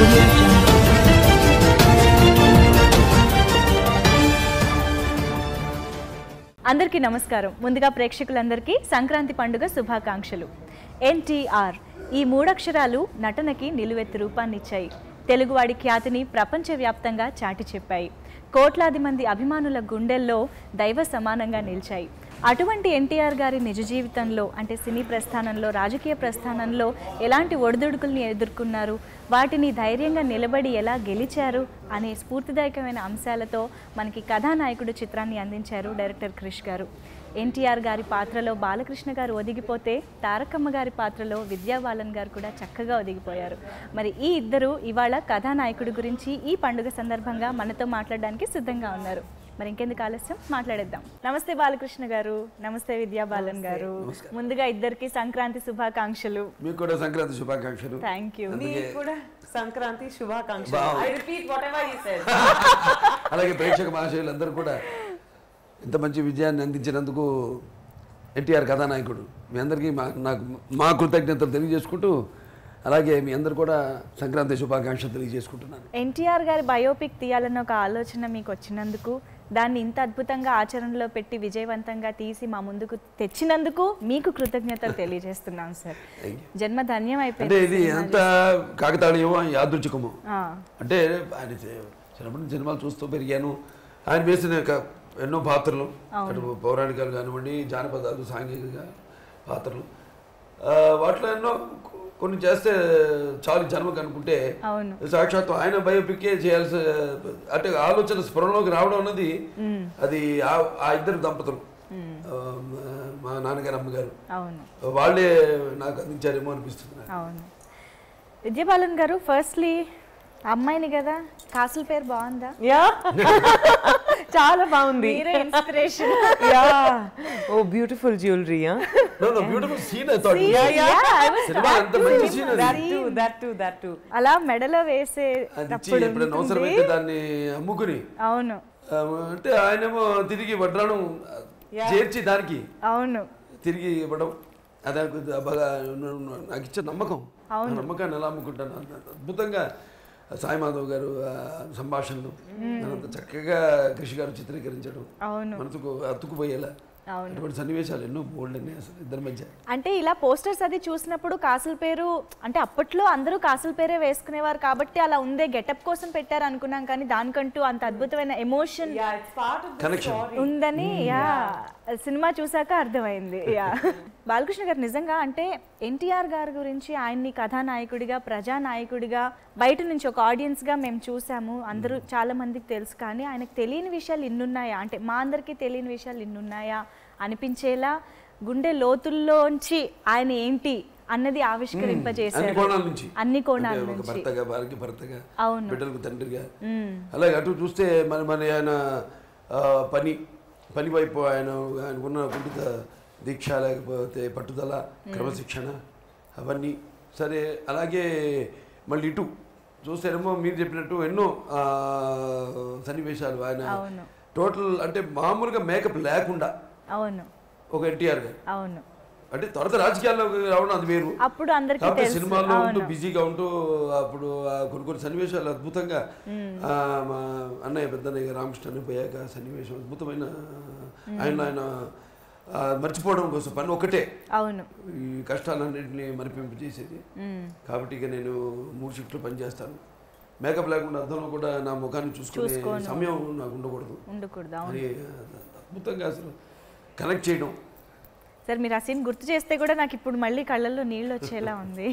Audio Jungle. అందరికీ నమస్కారం. ముందుగా ప్రేక్షకులందరికీ సంక్రాంతి పండుగ శుభాకాంక్షలు. NTR ఈ మూడక్షరాలు నటనకి నిలువెత్తు రూపాన్నిచ్చాయి. తెలుగువాడి ఖ్యాతిని ప్రపంచవ్యాప్తంగా చాటి చెప్పాయి. కోట్లాది మంది అభిమానుల గుండెల్లో దైవ సమానంగా నిలిచాయి. అటువంటి NTR గారి నిజ జీవితంలో అంటే సినీ ప్రస్థానంలో, రాజకీయ ప్రస్థానంలో ఎలాంటి ఒడిదుడుకుల్ని ఎదుర్కొన్నారు, వాటిని ధైర్యంగా నిలబడి ఎలా గెలిచారు అనే స్ఫూర్తిదాయకమైన అంశాలతో మనకి కథానాయకుడు చిత్రాన్ని అందించారు డైరెక్టర్ క్రిష్ గారు. NTR గారి పాత్రలో బాలకృష్ణ గారు ఒదిగిపోతే తారకమ్మ గారి పాత్రలో విద్యా బాలన్ గారు కూడా చక్కగా ఒదిగిపోయారు. మరి ఈ ఇద్దరు ఇవాళ కథానాయకుడి గురించి ఈ పండుగ సందర్భంగా మనతో మాట్లాడడానికి సిద్ధంగా ఉన్నారు. మరి ఇంకెందుకు ఆలస్యం, మాట్లాడేద్దాం. నమస్తే బాలకృష్ణ గారు, నమస్తే విద్యా బాలన్ గారు. ముందుగా ఇద్దరికి సంక్రాంతి శుభాకాంక్షలు. మీకు కూడా సంక్రాంతి శుభాకాంక్షలు. Thank you. మీకు కూడా సంక్రాంతి శుభాకాంక్షలు. I repeat what ever you said. అలాగే ప్రేక్షక మహాశయులందరూ కూడా ఇంత మంచి విజయాన్ని అందించినందుకు NTR కథానాయకుడు మీ అందరికీ మా కృతజ్ఞతలు తెలియజేసుకుంటూ, అలాగే మీ అందరు కూడా సంక్రాంతి శుభాకాంక్షలు తెలియజేసుకుంటున్నాను. NTR గారి బయోపిక్ తీయాలన్న ఒక ఆలోచన మీకు వచ్చినందుకు, దాన్ని ఇంత అద్భుతంగా ఆచరణలో పెట్టి విజయవంతంగా తీసి మా ముందుకు తెచ్చినందుకు మీకు కృతజ్ఞతలు తెలియజేస్తున్నాం సార్. జన్మ ధన్యం అయిపోయింది. అంటే ఇది ఎంత కాకతాళీయమో యాదృచ్ఛికమో. అంటే ఆయన చిన్నప్పటి సినిమాలు చూస్తూ పెరిగాను. ఆయన వేసిన ఎన్నో పాత్రలు, అటు పౌరాణికాలు కానివ్వండి, జానపదాలు, సాంఘిక పాత్రలు, వాటిలో ఎన్నో కొన్ని చేస్తే చాలు జన్మకు అనుకుంటే సాక్షాత్తు ఆయన బయోపిక్కే చేయాల్సి, అంటే ఆలోచన స్ఫురణలోకి రావడం అన్నది అది ఆ ఇద్దరు దంపతులు, మా నాన్నగారు అమ్మగారు, వాళ్ళే నాకు అందించారేమో అనిపిస్తుంది. విద్యా బాలన్ గారు, ఫస్ట్లీ అమ్మాయిని కదా, కాసుల పేరు బాగుందా? చాలా బాగుంది. ఇన్స్పిరేషన్. ఓ బ్యూటిఫుల్ జ్యువెలరీ. అలా మెడలో వేసే దాన్ని అమ్ముకుని. అవును. అంటే ఆయనేమో తిరిగి వడ్రాను చేర్చి దానికి అవును తిరిగి ఇవ్వడం, అదే బాగా నాకు ఇచ్చే నమ్మకం. నమ్మకాన్ని ఎలా అమ్ముకుంటాను. అద్భుతంగా సాయి మాధవ్ గారు సంభాషణలు అంత చక్కగా కృషి గారు చిత్రీకరించడం, మనసుకు అతుక్కుపోయేలా అటువంటి సన్నివేశాలు ఎన్నో బోల్డ్ అన్నీ అసలు ఇద్దరి మధ్య. అంటే ఇలా పోస్టర్స్ అది చూసినప్పుడు కాసుల పేరు, అంటే అప్పట్లో అందరూ కాసుల పేరే వేసుకునేవారు కాబట్టి అలా ఉందే గెటప్ కోసం పెట్టారు అనుకున్నాం, కానీ దానికంటూ అంత అద్భుతమైన ఎమోషన్ ఉందని సినిమా చూసాక అర్థమైంది. బాలకృష్ణ గారు, నిజంగా అంటే NTR గారి గురించి ఆయన్ని కథానాయకుడిగా, ప్రజానాయకుడిగా బయట నుంచి ఒక ఆడియన్స్గా మేము చూసాము, అందరూ చాలా మందికి తెలుసు, కానీ ఆయనకు తెలియని విషయాలు ఇన్నున్నాయా, అంటే మా అందరికీ తెలియని విషయాలు ఇన్నున్నాయా అనిపించేలా గుండె లోతుల్లోంచి ఆయన ఏంటి అన్నది ఆవిష్కరింపజేశారు అన్ని కోణాల నుంచి. అవును, బిడ్డలకు తండ్రిగా. అలాగే అటు చూస్తే మన ఆయన పని వైపు ఆయనకున్న కుంఠిత దీక్ష, లేకపోతే పట్టుదల, క్రమశిక్షణ, అవన్నీ సరే. అలాగే మళ్ళీ ఇటు చూస్తేనేమో మీరు చెప్పినట్టు ఎన్నో సన్నివేశాలు ఆయన టోటల్, అంటే మామూలుగా మేకప్ లేకుండా ఒక NTR గారు. అవును, అంటే తర్వాత రాజకీయాల్లో రావడం అది వేరు, అప్పుడు అందరికీ సినిమాల్లో ఉంటూ బిజీగా ఉంటూ అప్పుడు కొన్ని సన్నివేశాలు అద్భుతంగా, మా అన్నయ్య పెద్దన్నయ్య రామకృష్ణ పోయాక సన్నివేశం అద్భుతమైన, ఆయన మర్చిపోవడం కోసం పని ఒకటే, ఈ కష్టాలన్నింటినీ మరిపింపు చేసేది. కాబట్టి ఇక నేను 3 షిఫ్ట్లు పనిచేస్తాను, మేకప్ లేకుండా అర్థంలో కూడా నా ముఖాన్ని చూసుకునే సమయం నాకు ఉండకూడదు అని అద్భుతంగా అసలు కనెక్ట్ చేయడం. సార్, మీరు ఆ సీన్ గుర్తు చేస్తే కూడా నాకు ఇప్పుడు మళ్ళీ కళ్ళల్లో నీళ్ళు వచ్చేలా ఉంది.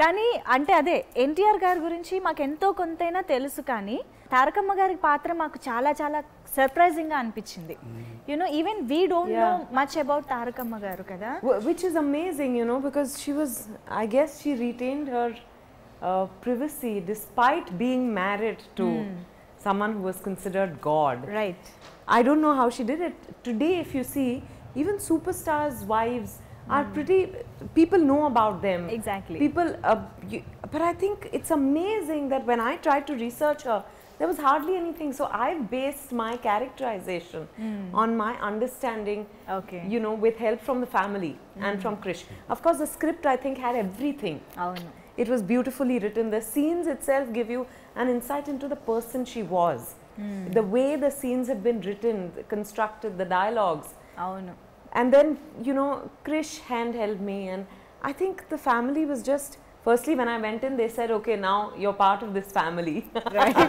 కానీ అంటే అదే NTR గారి గురించి మాకు ఎంతో కొంతైనా తెలుసు, కానీ తారకమ్మ గారి పాత్ర మాకు చాలా చాలా సర్ప్రైజింగ్ గా అనిపించింది. Even we don't know much about Tarakamma గారు కదా, which is amazing, because she was, I guess she retained her privacy despite being married to someone who was considered God. Right. I don't know how she did it. Today, if you see, even superstars' wives are pretty, people know about them. Exactly. People, but I think it's amazing that when I tried to research her, there was hardly anything. So I've based my characterization on my understanding, with help from the family and from Krish. Of course, the script I think had everything. It was beautifully written. The scenes itself give you an insight into the person she was. The way the scenes have been written, constructed, the dialogues. అవును. And then, you know, Krish handheld me, and I think the family was just, firstly when I went in, they said, okay, now you're part of this family. Right.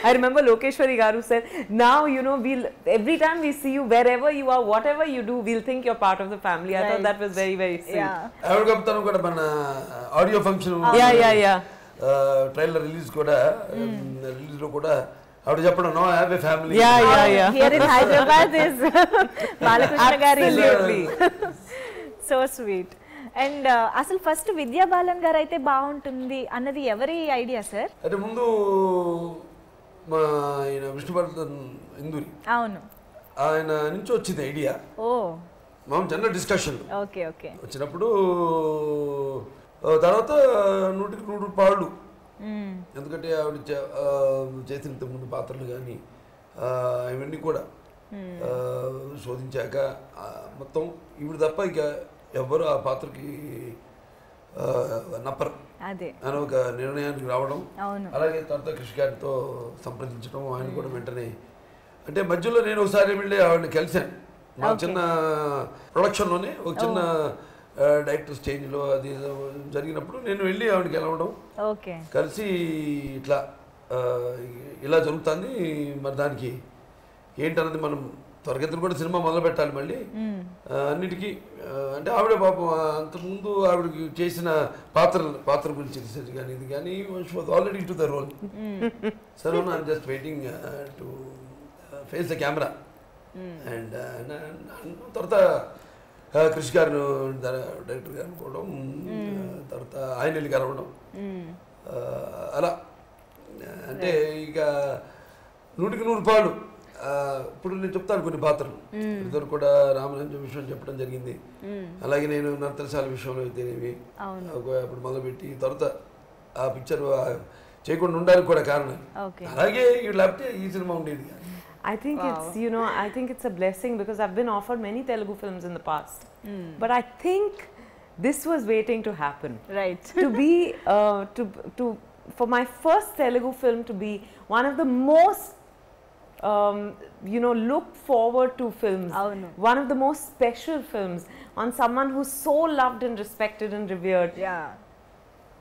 I remember Lokeshwari Garu said, now, you know, every time we see you, wherever you are, whatever you do, we'll think you're part of the family. I thought that was very, very sweet. Yeah. Audio function. Yeah. Trailer release release lo kuda avadu cheppadu, no, I have a family. Yeah. Here in Hyderabad is Balakrishna garu. Absolutely. So sweet. And అసలు first విద్యా balun గారు అయితే బాగుంటుంది అన్నది ఎవరి idea sir? అంటే ముందు మా ఆయన విష్ణువర్ధన్ ఇందూరి, అవును, ఆయన నుంచి వచ్చింది ఐడియా. ఓ, మనం చిన్న డిస్కషన్ ఓకే వచ్చినప్పుడు తర్వాత 100కి 100 పాళ్ళు. ఎందుకంటే ఆవిడ చేసిన ఇంతకుముందు పాత్రలు కానీ ఇవన్నీ కూడా శోధించాక మొత్తం ఈవిడ తప్ప ఇక ఎవరు ఆ పాత్రకి నప్పరు అని ఒక నిర్ణయానికి రావడం. అలాగే తర్వాత కృషి గారితో సంప్రదించడం, ఆయన కూడా వెంటనే, అంటే మధ్యలో నేను ఒకసారి వెళ్ళి ఆవిడని కలిశాను. మా చిన్న ప్రొడక్షన్లోనే ఒక చిన్న డైరెక్టర్స్ చేంజ్లో అది జరిగినప్పుడు నేను వెళ్ళి ఆవిడకి కలవడం, కలిసి ఇట్లా ఇలా జరుగుతుంది, మరి దానికి ఏంటన్నది మనం త్వరగతిని కూడా సినిమా మొదలు పెట్టాలి మళ్ళీ అన్నిటికీ. అంటే ఆవిడ పాపం అంతకుముందు ఆవిడకి చేసిన పాత్ర గురించి రీసెర్చ్ కానీ ఇది కానీ she was already into the role. సరే, I'm just waiting to face the camera. And తర్వాత కృషి గారు డైరెక్టర్ గారు అనుకోవడం, తర్వాత ఆయన వెళ్ళి కలవడం, అలా అంటే ఇక 100కి 100 పాళ్ళు. ఇప్పుడు నేను చెప్తాను కొన్ని పాత్రలు, ఇద్దరు కూడా రామరాజ్యం విషయం చెప్పడం జరిగింది. అలాగే నేను నర్తనశాల విషయంలో అయితేనేవి అప్పుడు మొదలుపెట్టి తర్వాత ఆ పిక్చర్ చేయకుండా ఉండడానికి కూడా కారణం. అలాగే లేకపోతే ఈ సినిమా ఉండేది. I think it's, you know, I think it's a blessing because I've been offered many Telugu films in the past. But I think this was waiting to happen. Right. To be, for my first Telugu film to be one of the most, you know, look forward to films. One of the most special films on someone who's so loved and respected and revered. Yeah.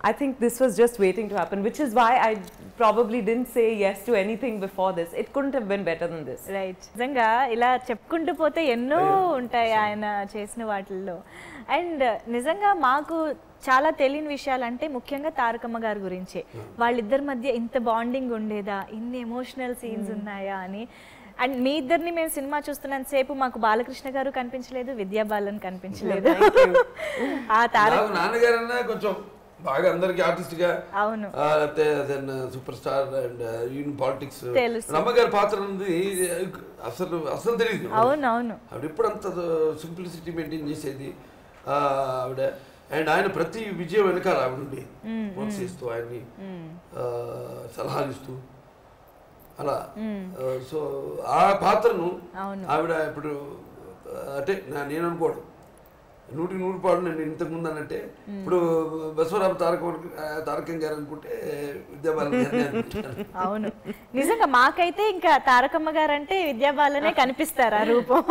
I think this was just waiting to happen, which is why I probably didn't say yes to anything before this. It couldn't have been better than this. Right. నిజంగా ఇలా చెప్పుకుంటూ పోతే ఎన్నో ఉంటాయి ఆయన చేసిన వాటిల్లో. And నిజంగా మాకు చాలా తెలియని విషయాలు అంటే ముఖ్యంగా తారకమ్మ గారి గురించే. వాళ్ళిద్దరి మధ్య ఇంత బాండింగ్ ఉండేదా, ఇన్ని ఎమోషనల్ సీన్స్ ఉన్నాయా అని. అండ్ మీ ఇద్దరిని మేము సినిమా చూస్తున్నంత సేపు మాకు బాలకృష్ణ గారు కనిపించలేదు, విద్యా బాలన్ కనిపించలేదు. ఆ నాన్నగారన్నా కొంచెం బాగా అందరికి ఆర్టిస్ట్ గా, అవును, లేకపోతే super star and Yoon politics. అమ్మగారి పాత్ర ఉంది అసలు తెలియదు. అవునవును, ఆవిడ ఎప్పుడు అంత సింప్లిసిటీ మెయింటైన్ చేసేది ఆవిడ. అండ్ ఆయన ప్రతి విజయం వెనకాల ఆవిడ ఉండి ప్రోత్సహిస్తూ ఆయన్ని సలహాలు ఇస్తూ అలా. సో ఆ పాత్రను ఆవిడ ఇప్పుడు అంటే నేను అనుకోవడం 100కి 100 పాళ్ళు. నేను ఇంతకుముందు అన్నట్టే ఇప్పుడు బసవరామ తారకం గారు అనుకుంటే విద్యా బాలన్ గారు. అవును, నిజంగా మాకైతే ఇంకా తారకమ్మ గారు అంటే విద్యా బాలనే కనిపిస్తారు ఆ రూపం.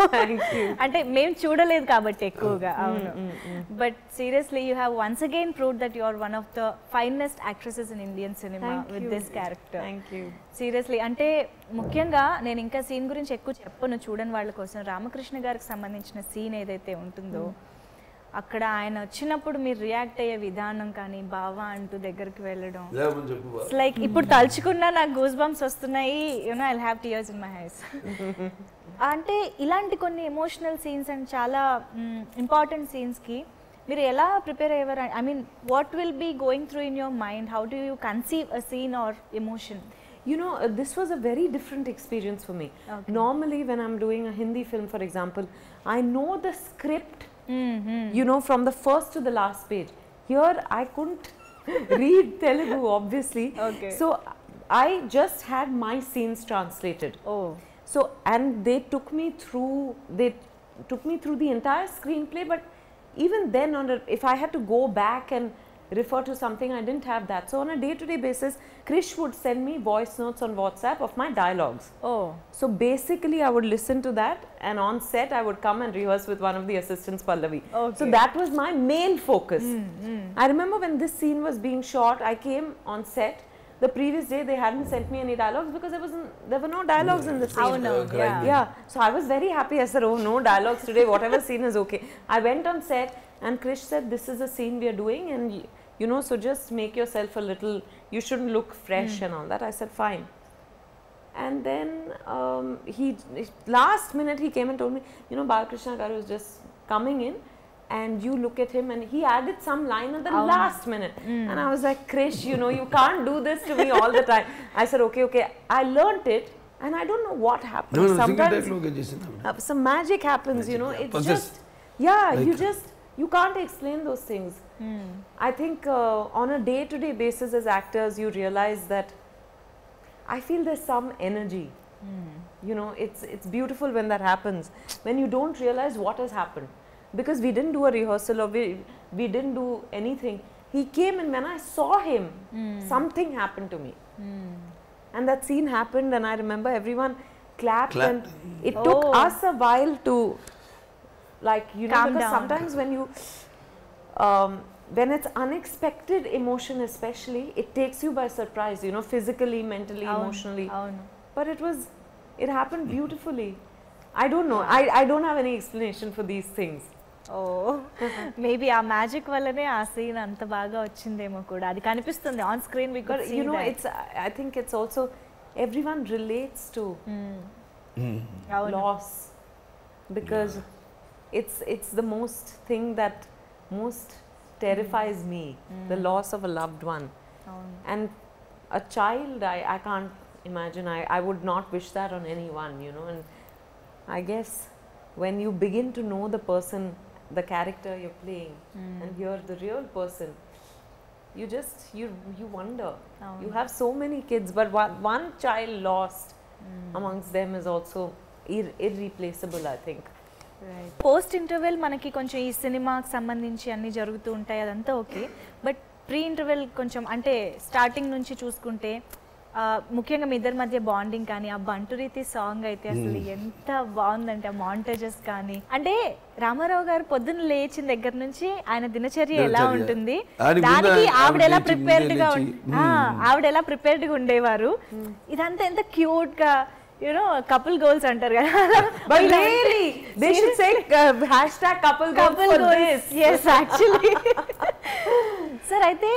అంటే మేము చూడలేదు కాబట్టి ఎక్కువగా. అవును, but seriously you have once again proved that you are one of the finest actresses in Indian cinema with this character. Seriously, అంటే ముఖ్యంగా నేను ఇంకా సీన్ గురించి ఎక్కువ చెప్పను చూడని వాళ్ళ కోసం. రామకృష్ణ గారికి సంబంధించిన సీన్ ఏదైతే ఉంటుందో అక్కడ ఆయన వచ్చినప్పుడు మీరు రియాక్ట్ అయ్యే విధానం కానీ, బావా అంటూ దగ్గరికి వెళ్ళడం, లైక్ ఇప్పుడు తలుచుకున్నా నాకు గూస్ బంప్స్ వస్తున్నాయి. You know I'll have tears in my eyes. అంటే ఇలాంటి కొన్ని ఎమోషనల్ సీన్స్ అండ్ చాలా ఇంపార్టెంట్ సీన్స్కి మీరు ఎలా ప్రిపేర్ అయ్యేవారు? I mean what will be going through in your mind? How do you conceive a scene or emotion? You know, this was a very different experience for me. Normally when I'm doing a Hindi film, for example, I know the script, you know, from the first to the last page. Here I couldn't read Telugu, obviously. So I just had my scenes translated. So, and they took me through the entire screenplay. But even then, if I had to go back and refer to something, I didn't have that. So on a day-to-day basis, Krish would send me voice notes on WhatsApp of my dialogues. Oh. So basically I would listen to that, and on set I would come and rehearse with one of the assistants, Pallavi. Okay. So that was my main focus. I remember when this scene was being shot, I came on set. The previous day they hadn't sent me any dialogues because there were no dialogues in the scene. Oh no, Yeah. So I was very happy. I said, oh, no dialogues today, whatever scene is okay. I went on set and Krish said, this is a scene we are doing, and you know, so just make yourself a little, you shouldn't look fresh and all that. I said, fine. And then last minute he came and told me, you know, Balakrishna Garu is just coming in, and you look at him, and he added some line at the last minute. And I was like, Krish, you know, you can't do this to me all the time. I said, okay. I learnt it, and I don't know what happened. No, sometimes some magic happens, you know. It's just, you can't explain those things. I think on a day-to-day basis as actors, you realize that I feel there's some energy. You know, it's beautiful when that happens, when you don't realize what has happened. Because we didn't do a rehearsal, or we didn't do anything. He came, and when I saw him, something happened to me. And that scene happened, and I remember everyone clapped. And it took us a while to, like, you know, because sometimes when you, when it's unexpected emotion especially, it takes you by surprise, you know, physically, mentally, emotionally. But it happened beautifully. I don't know. I don't have any explanation for these things. Maybe ఆ magic వల్లనే ఆ scene అంత బాగా వచ్చిందేమో కూడా, అది కనిపిస్తుంది on screen. But you know, I think it's also, everyone relates to loss, because it's the most thing that most terrifies me, the loss of a loved one. And a child, I can't imagine. I would not wish that on anyone, you know. And I guess when you begin to know the person, the character you're playing, and you're the real person, you just, you wonder. You have so many kids, but one child lost amongst them is also irreplaceable, I think. Post interval మనకి కొంచెం ఈ సినిమాకి సంబంధించి అన్నీ జరుగుతూ ఉంటాయి, అదంతా okay. But pre interval కొంచెం, అంటే స్టార్టింగ్ నుంచి చూసుకుంటే ముఖ్యంగా మీ ఇద్దరి మధ్య బాండింగ్ కానీ, ఆ బంటు రీతి సాంగ్ అయితే అసలు ఎంత బాగుందంటే, ఆ మాంటేజెస్ కానీ. అంటే రామారావు గారు పొద్దున్న లేచిన దగ్గర నుంచి ఆయన దినచర్య ఎలా ఉంటుంది, దానికి ఆవిడ ఎలా ప్రిపేర్డ్ గా ఉండేవారు, ఇదంతా ఎంత క్యూట్ గా, you know, couple goals అంటారు కదా. But really, they should say hashtag couple goals for this. Yes, actually. Sir, అయితే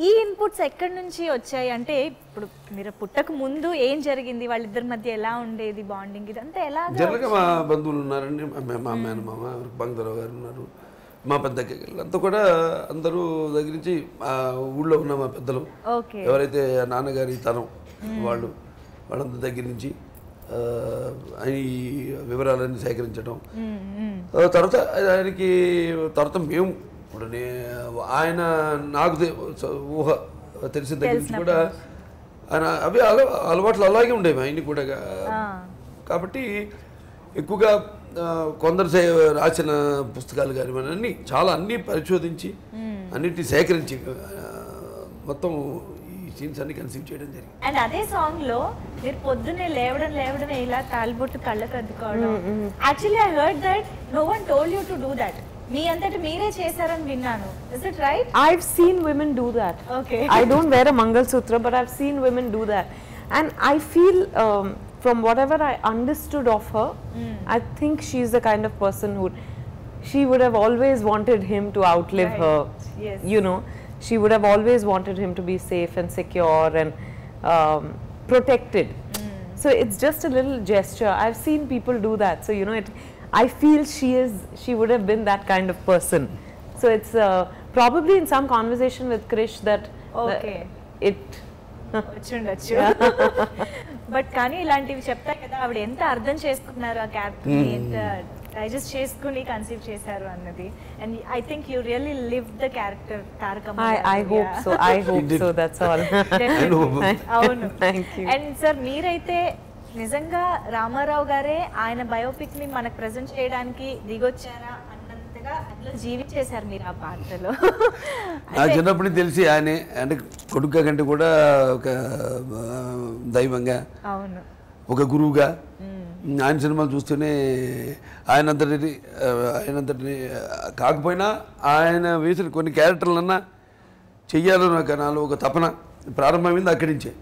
ఈ ఇన్పుట్స్ ఎక్కడి నుంచి వచ్చాయి అంటే, ఇప్పుడు మీరు పుట్టక ముందు ఏం జరిగింది, వాళ్ళిద్దరి మధ్య ఎలా ఉండేది బాండింగ్, ఇదంతా ఎలా? జనరల్గా మా బంధువులు ఉన్నారండి, మా మేనమామ బంగారావు గారు ఉన్నారు, మా పెద్ద అంతా కూడా, అందరూ దగ్గర నుంచి ఊళ్ళో ఉన్న మా పెద్దలు ఎవరైతే నాన్నగారి తరం వాళ్ళందరి దగ్గర నుంచి ఈ వివరాలన్నీ సేకరించడం. తర్వాత మేము ఇప్పుడు ఆయన నాకు ఊహ తెలిసిన దగ్గర నుంచి కూడా ఆయన అవి అలవాట్లు అలాగే ఉండేవి ఆయన్ని కూడా. కాబట్టి ఎక్కువగా కొందరు రాసిన పుస్తకాలు కానీ అన్నీ పరిశోధించి అన్నిటిని సేకరించి మొత్తం సీన్స్ అన్ని కన్సీవ్ చేయడం జరిగింది. అండ్ అదే సాంగ్ లో మీరు పొద్దున్నే లేవడం ఇలా తాలిబొట్టు కళ్ళకు అద్దుకోవడం, actually I heard that no one told you to do that, మీ అంతటి మీరే చేశారని విన్నాను. Is it right? I've seen women do that. Okay. I don't wear a Mangalsutra, but I've seen women do that. And I feel from whatever I understood of her, I think she's the kind of person she would have always wanted him to outlive her. Yes. You know, she would have always wanted him to be safe and secure and protected. So it's just a little gesture. I've seen people do that. So, you know, I feel she would have been that kind of person. So it's probably in some conversation with Krish that it వచ్చుండొచ్చు. But కానీ ఇలాంటివి చెప్తారు కదా, ఆవిడ ఎంత అర్థం చేసుకున్నారు ఆ క్యారెక్టర్ ని, ఎంత డైజెస్ట్ చేసుకుని కన్సీవ్ చేశారు అన్నది. And I think you really live the character Tarakamma. I hope so. That's all. అవును. Thank you. అండ్ సార్, మీరైతే నిజంగా రామారావు గారే ఆయన బయోపిక్ ని మనకు ప్రెజెంట్ చేయడానికి దిగొచ్చారా అన్నంతగా అందులో జీవించేశారు మీరు ఆ పాత్రలో. నాకు చిన్నప్పటి తెలిసి ఆయనే అంటే కొడుకుగా కంటే కూడా ఒక దైవంగా, అవును, ఒక గురువుగా ఆయన సినిమాలు చూస్తూనే ఆయనంతటి కాకపోయినా ఆయన వేసిన కొన్ని క్యారెక్టర్లన్నా చెయ్యాలని నాకు నాలో ఒక తపన ప్రారంభమైంది అక్కడి నుంచే.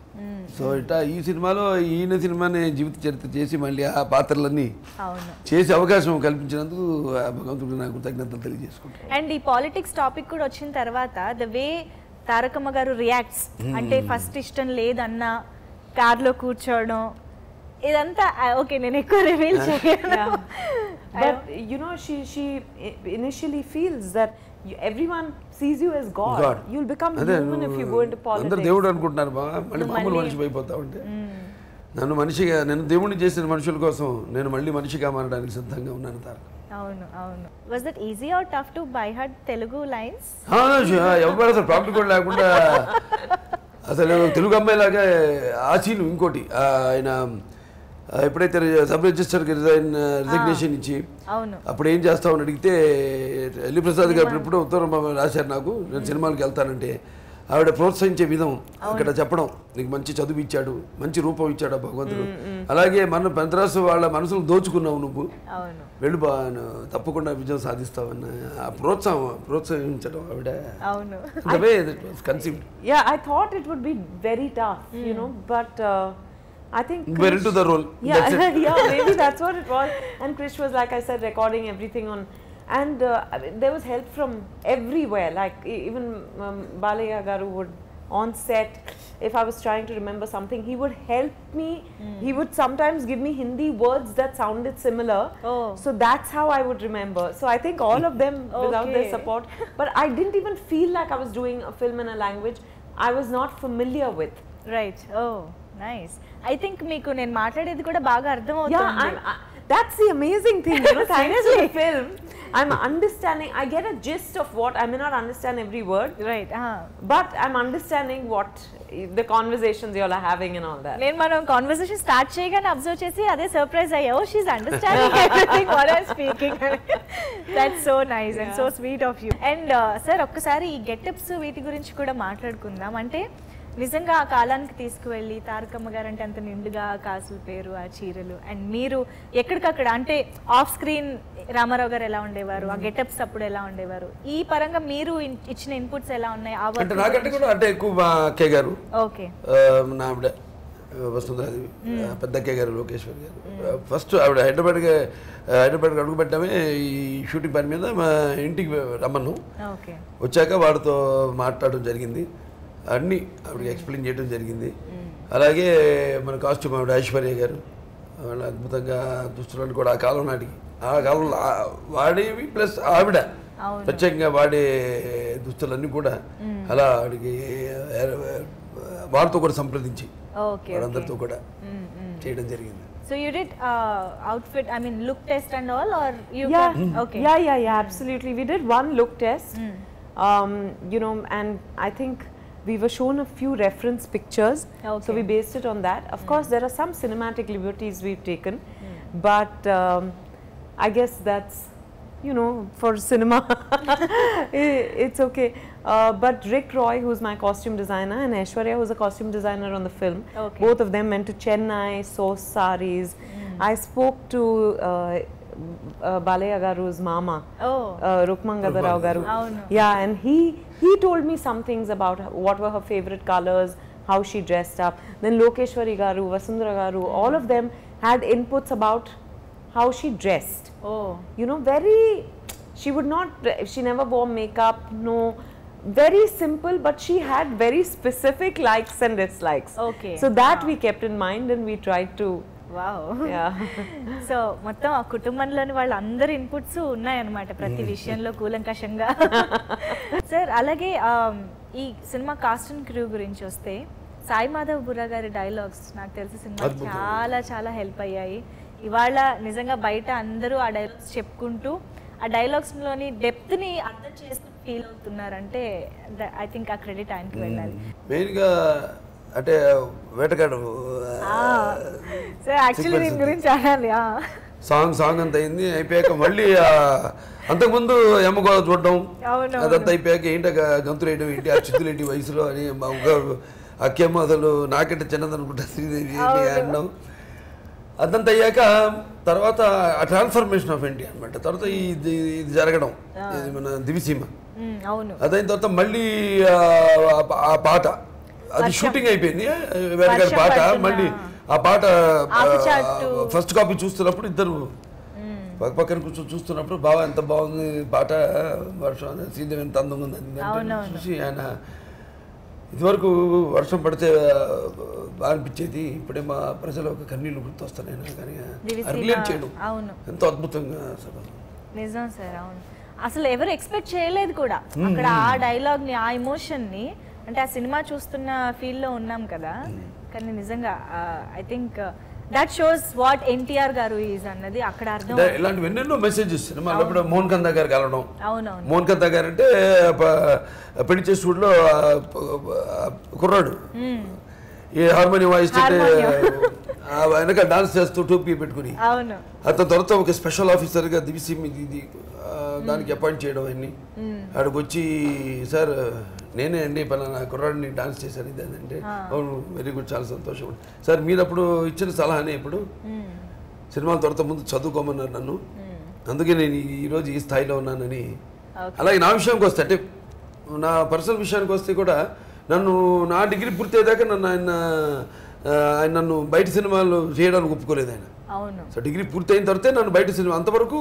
సో ఇట్లా ఈ సినిమాలో ఈయన సినిమాని జీవిత చరిత్ర చేసి మళ్ళీ ఆ పాత్రలన్నీ చేసే అవకాశం కల్పించినందుకు భగవంతుడు నాకు కృతజ్ఞతలు తెలియజేసుకుంటాను. అండ్ ఈ పాలిటిక్స్ టాపిక్ కూడా వచ్చిన తర్వాత ద వే తారకమ్మ గారు రియాక్ట్స్, అంటే ఫస్ట్ ఇష్టం లేదన్నా కార్లో కూర్చోవడం, ఇదంతా ఓకే నేను ఎక్కువ రివీల్ చేయను. But you know, she initially feels that everyone sees you as God. You'll become human if you go into politics. అందరూ దేవుడు అనుకుంటున్నారు బా, మళ్ళీ మామూలు మనిషి అయిపోతా ఉంటే నేను దేవుడిని చేసిన మనుషుల కోసం నేను మళ్ళీ మనిషిగా మారడానికి సిద్ధంగా ఉన్నాను తారక. అవును అవును. Was that easy or tough to by heart Telugu lines? ఎవరు అసలు ప్రాబ్లం కూడా లేకుండా అసలు తెలుగు అమ్మాయిలాగా ఆశీను. ఇంకోటి ఆయన ఎప్పుడైతే సబ్ రిజిస్టర్కి రిజిగ్నేషన్ ఇచ్చి అప్పుడు ఏం చేస్తామని అడిగితే ఎల్లి ప్రసాద్ గారు ఎప్పుడో ఉత్తరం రాశారు నాకు, నేను సినిమాలకు వెళ్తానంటే ఆవిడ ప్రోత్సహించే విధం అక్కడ చెప్పడం, నీకు మంచి చదువు ఇచ్చాడు, మంచి రూపం ఇచ్చాడు భగవంతుడు, అలాగే మన పెంతరాసు వాళ్ళ మనసులు దోచుకున్నావు, నువ్వు వెళ్ళు బా, తప్పకుండా విజయం సాధిస్తావన్న ప్రోత్సహించడం ఆవిడ. I thought it would be very tough, you know, but I think we're into the role. Yeah, maybe that's what it was. And Krish was, like I said, recording everything on, and I mean, there was help from everywhere. Like even Balaya Garu would on set, if I was trying to remember something, he would help me. He would sometimes give me Hindi words that sounded similar. So that's how I would remember. So I think all of them without their support. But I didn't even feel like I was doing a film in a language I was not familiar with. Right. Oh, nice. I think meeku nen maatladedi kuda baga ardham avutundi. Yeah, that's the amazing thing, you know. Thanks to the film, I'm understanding. I get a gist of what I may not understand every word, right? But I'm understanding what the conversations you all are having and all that. Nen manam conversation start cheyagane observe chesi ade surprise ayya, oh she's understanding everything what I'm speaking. That's so nice and so sweet of you. And sir, okkasari ee get-ups veeti gurinchi kuda maatladukundam. Ante నిజంగా ఆ కాలానికి తీసుకువెళ్ళి తారకమ్మ గారు అంటే అంత నిండుగా కాసుల పేరు, ఆ చీరలు, అండ్ మీరు ఎక్కడికక్కడ అంటే ఆఫ్ స్క్రీన్ రామారావు గారు ఎలా ఉండేవారు, ఆ గెటప్స్ అప్పుడు ఎలా ఉండేవారు, ఈ పరంగా మీరు ఇచ్చిన ఇన్పుట్స్ ఎలా ఉన్నాయి? అంటే నాకంటే కూడా అంటే ఎక్కువ మా అక్కయ్య గారు, ఓకే, నా ఆవిడ వసుంధరాదేవి, పెద్ద అక్కయ్య గారు లోకేశ్వరి గారు, ఫస్ట్ ఆవిడ హైదరాబాద్కి అడుగు పెట్టడమే ఈ షూటింగ్ పని మీద మా ఇంటికి రమ్మను, వచ్చాక వాడితో మాట్లాడడం జరిగింది, అన్నీ ఆవిడకి ఎక్స్ప్లెయిన్ చేయడం జరిగింది. అలాగే మన కాస్ట్యూమ్ ఆవిడ ఐశ్వర్య గారు, వాళ్ళ అద్భుతంగా దుస్తులను కూడా ఆ కాలం నాటికి ఆ కాలంలో వాడేవి ప్లస్ ఆవిడ ప్రత్యేకంగా వాడే దుస్తులన్నీ కూడా అలా ఆవిడకి వాళ్ళతో కూడా సంప్రదించి వాళ్ళందరితో కూడా చేయడం జరిగింది. So you did outfit, I mean look test and all, or you okay, yeah, absolutely. We did one look test, you know, and I think we were shown a few reference pictures, so we based it on that. Of course, there are some cinematic liberties we've taken, but I guess that's, you know, for cinema, it's okay. But Rick Roy, who's my costume designer, and Aishwarya, who's a costume designer on the film, both of them went to Chennai, sourced saris. I spoke to Balaya Garu's mama, Rukmangadarao Garu. Yeah, and he told me some things about what were her favorite colors, how she dressed up. Then Lokeshwari Garu, Vasundhara Garu, all of them had inputs about how she dressed. You know, she never wore makeup, no, very simple, but she had very specific likes and dislikes. So that we kept in mind and we tried to. Wow, so మొత్తం ఆ కుటుంబంలోని వాళ్ళందరి inputs ఉన్నాయన్నమాట ప్రతి విషయంలో కూలంకషంగా. Sir, అలాగే ఈ సినిమా కాస్ట్ అండ్ క్రూ గురించి వస్తే సాయి మాధవ్ బుర్రా గారి డైలాగ్స్ నాకు తెలిసి సినిమా చాలా చాలా హెల్ప్ అయ్యాయి. ఇవాళ నిజంగా బయట అందరూ ఆ డైలాగ్స్ చెప్పుకుంటూ ఆ డైలాగ్స్లోని డెప్త్ని అర్థం చేసుకుని ఫీల్ అవుతున్నారంటే ఐ థింక్ ఆ క్రెడిట్ ఆయనకి వెళ్ళాలి. మెయిన్గా అంటే వేటగాడు యాక్చువల్లీ దీని గురించి అనాలి. సాంగ్ అంత అయింది, అయిపోయాక మళ్ళీ అంతకుముందు ఎమ్మగోళ చూడడం అదంతా అయిపోయాక ఏంటి గంతులు వేయడం ఏంటి ఆ చిత్తులు ఏంటి వయసులో అని మా అక్కేమో అసలు నాకంటే చిన్నదనుకుంటా శ్రీదేవి అనడం అదంతా అయ్యాక తర్వాత ఆ ట్రాన్స్ఫర్మేషన్ ఆఫ్ ఇండియా అనమాట. తర్వాత ఇది జరగడం ఇది మన దివిసీమ అదైన తర్వాత మళ్ళీ ఆ పాట అది షూటింగ్ అయిపోయింది వేరే గారి పాట. మళ్ళీ ఆ పాట ఫస్ట్ కాపీ చూస్తున్నప్పుడు ఇద్దరు పక్కన కూర్చొని చూస్తున్నప్పుడు బాగా ఎంత బాగుంది పాట, వర్షం శ్రీదేవి ఎంత అందంగా ఉంది చూసి ఆయన ఇదివరకు వర్షం పడితే బాగా అనిపించేది, ఇప్పుడే మా ప్రజలు ఒక కన్నీళ్ళు గుర్తొస్తాను కానీ రిలేట్ చేయడం ఎంతో అద్భుతంగా అసలు నిజం సార్. అవును, అసలు ఎవరు ఎక్స్పెక్ట్ చేయలేదు కూడా అక్కడ ఆ డైలాగ్ ని ఆ ఎమోషన్ ని. అంటే ఆ సినిమా చూస్తున్న ఫీల్ లో ఉన్నాం కదా, కానీ నిజంగా I think that shows what NTR గారు ఈజ్ అన్నది అక్కడ అర్థం. ఇలాంటివి ఎన్నెన్నో మెసేజెస్ సినిమాలో. ఇప్పుడు మోహన్ కందా గారు కలవడం, అవునవును మోహన్ కందా గారు అంటే పెళ్లి చేసుడులో కుర్రాడు ఈ హార్మోనియం వాయిస్తుంటే వెనక డాన్స్ చేస్తూ టోపీ పెట్టుకుని అతని తర్వాత ఒక స్పెషల్ ఆఫీసర్ గా దివిసీమ ఇది దానికి అపాయింట్ చేయడం అన్ని ఆడికి వచ్చి సార్ నేనే అండి పలానా కుర్రాడిని డాన్స్ చేశాను ఇది అంటే అవును వెరీ గుడ్ చాలా సంతోషం సార్ మీరు అప్పుడు ఇచ్చిన సలహానే ఇప్పుడు సినిమాల తర్వాత ముందు చదువుకోమన్నారు నన్ను, అందుకే నేను ఈరోజు ఈ స్థాయిలో ఉన్నానని. అలాగే నా విషయానికి వస్తే అంటే నా పర్సనల్ విషయానికి వస్తే కూడా నన్ను నా డిగ్రీ పూర్తి అయ్యేదాకా ఆయన నన్ను బయట సినిమాలు చేయడానికి ఒప్పుకోలేదు ఆయన. సో డిగ్రీ పూర్తి అయిన తర్వాతే నన్ను బయట సినిమా, అంతవరకు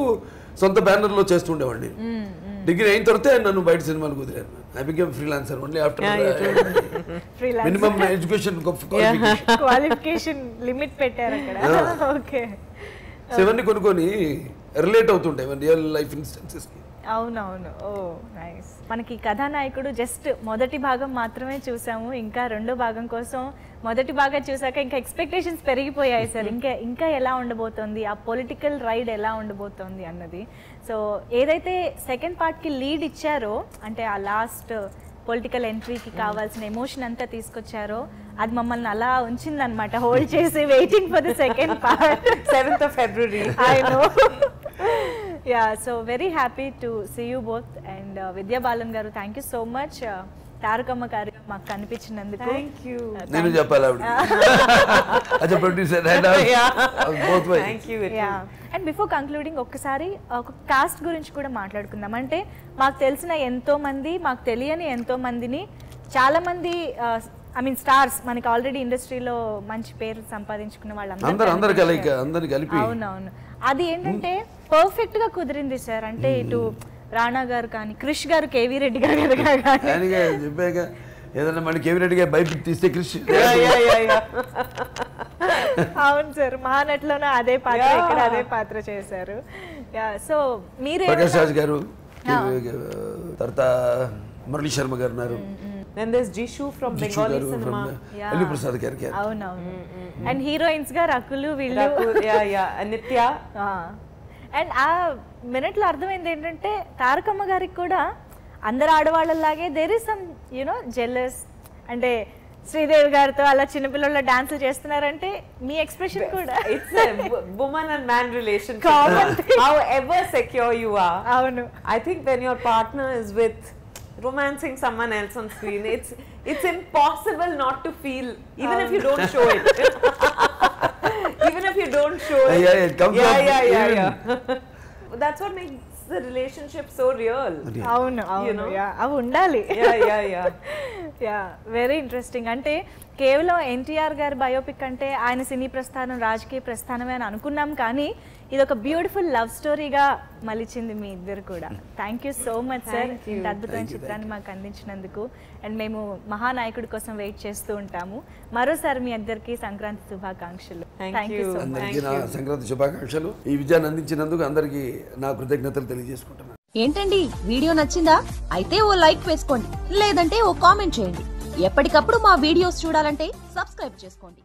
సొంత బ్యానర్లో చేస్తుండేవాడిని. డిగ్రీ అయిన తర్వాతే ఆయన బయట సినిమాలు కుదిరాను. I became freelancer only after minimum education qualification limit పెట్టారు అక్కడ. ఓకే, సో ఇవన్నీ కొన్ని రిలేట్ అవుతుంటాయి రియల్ లైఫ్ ఇన్స్టెన్సెస్ కి. అవునవును. ఓ నైస్. మనకి కథానాయకుడు జస్ట్ మొదటి భాగం మాత్రమే చూసాము, ఇంకా రెండో భాగం కోసం మొదటి భాగం చూసాక ఇంకా ఎక్స్పెక్టేషన్స్ పెరిగిపోయాయి సార్. ఇంకా ఎలా ఉండబోతోంది, ఆ పొలిటికల్ రైడ్ ఎలా ఉండబోతోంది అన్నది. సో ఏదైతే సెకండ్ పార్ట్కి లీడ్ ఇచ్చారో, అంటే ఆ లాస్ట్ పొలిటికల్ ఎంట్రీకి కావాల్సిన ఎమోషన్ అంతా తీసుకొచ్చారో, అది మమ్మల్ని అలా ఉంచిందనమాట, హోల్డ్ చేసి waiting for the second part. 7th of February. I know. Yeah, so very happy to see you both. And Vidya Balan garu, thank you so much. Tarakamma గారు మాకు కనిపించినందుకు థ్యాంక్ యూ. నేను చెప్పాలి ఆవిడ as a producer and both ways. Thank you. And before concluding ఒక్కసారి ఒక cost గురించి కూడా మాట్లాడుకుందాం. అంటే మాకు తెలిసిన ఎంతో మంది, మాకు తెలియని ఎంతో మందిని, చాలా మంది ఐ మీన్ స్టార్స్ మనకి ఆల్రెడీ ఇండస్ట్రీలో మంచి పేరు సంపాదించుకున్న వాళ్ళందరూ కలిపి. అవునవును, అది ఏంటంటే పర్ఫెక్ట్ గా కుదిరింది సార్. అంటే ఇటు రాణా గారు కానీ, క్రిష్ గారు, కేవీ రెడ్డి గారు చెప్పాక ఏదన్నా మన కేవీ రెడ్డి గారు బైక్ తీస్తే క్రిష్. అవును సార్, మహానటిలోనే అదే పాత్ర, ఇక్కడ అదే పాత్ర చేశారు. సో మీరు ప్రకాష్ రాజ్ గారు, తర్వాత మురళీ శర్మ గారు ఉన్నారు. Then there's Jishu from Bengali cinema. Ellu Prasad garu. అవునవును. అండ్ హీరోయిన్స్ గా రకులు వీళ్ళు. నిత్య. అండ్ ఆ మినిట్లో అర్థమైంది ఏంటంటే తారకమ్మ గారికి కూడా అందరు ఆడవాళ్ళలాగే there is some you know jealous. అంటే శ్రీదేవి గారితో అలా చిన్నపిల్లల డాన్సులు చేస్తున్నారంటే మీ ఎక్స్ప్రెషన్ కూడా it's woman and man relation, however secure you are. అవును, I think when your partner is with romancing someone else on screen, it's impossible not to feel, even if you don't show it. Even if you don't show it. It comes out. That's what makes the relationship so real. అవును అవును, అవి ఉండాలి. Very interesting. అంటే కేవలం ఎన్టీఆర్ గారి biopic అంటే ఆయన సినీ ప్రస్థానం, రాజకీయ ప్రస్థానమే అని అనుకున్నాం, కానీ ఇది ఒక బ్యూటిఫుల్ లవ్ స్టోరీగా మలిచింది మీ ఇద్దరు కూడా. Thank you so much sir, ఇంత అద్భుతమైన చిత్రాన్ని మాకు అందించినందుకు. అండ్ మేము మహానాయకుడి కోసం వెయిట్ చేస్తూ ఉంటాము. మరోసారి మీ అందరికీ సంక్రాంతి శుభాకాంక్షలు. Thank you so much. Sankranti శుభాకాంక్షలు. ఈ విజయాన్ని అందించినందుకు అందరికీ నా కృతజ్ఞతలు తెలియజేసుకుంటున్నాను. ఏంటండి, వీడియో నచ్చిందా? అయితే ఓ లైక్ వేసుకోండి, లేదంటే ఓ కామెంట్ చేయండి. ఎప్పటికప్పుడు మా వీడియోస్ చూడాలంటే సబ్స్క్రైబ్ చేసుకోండి.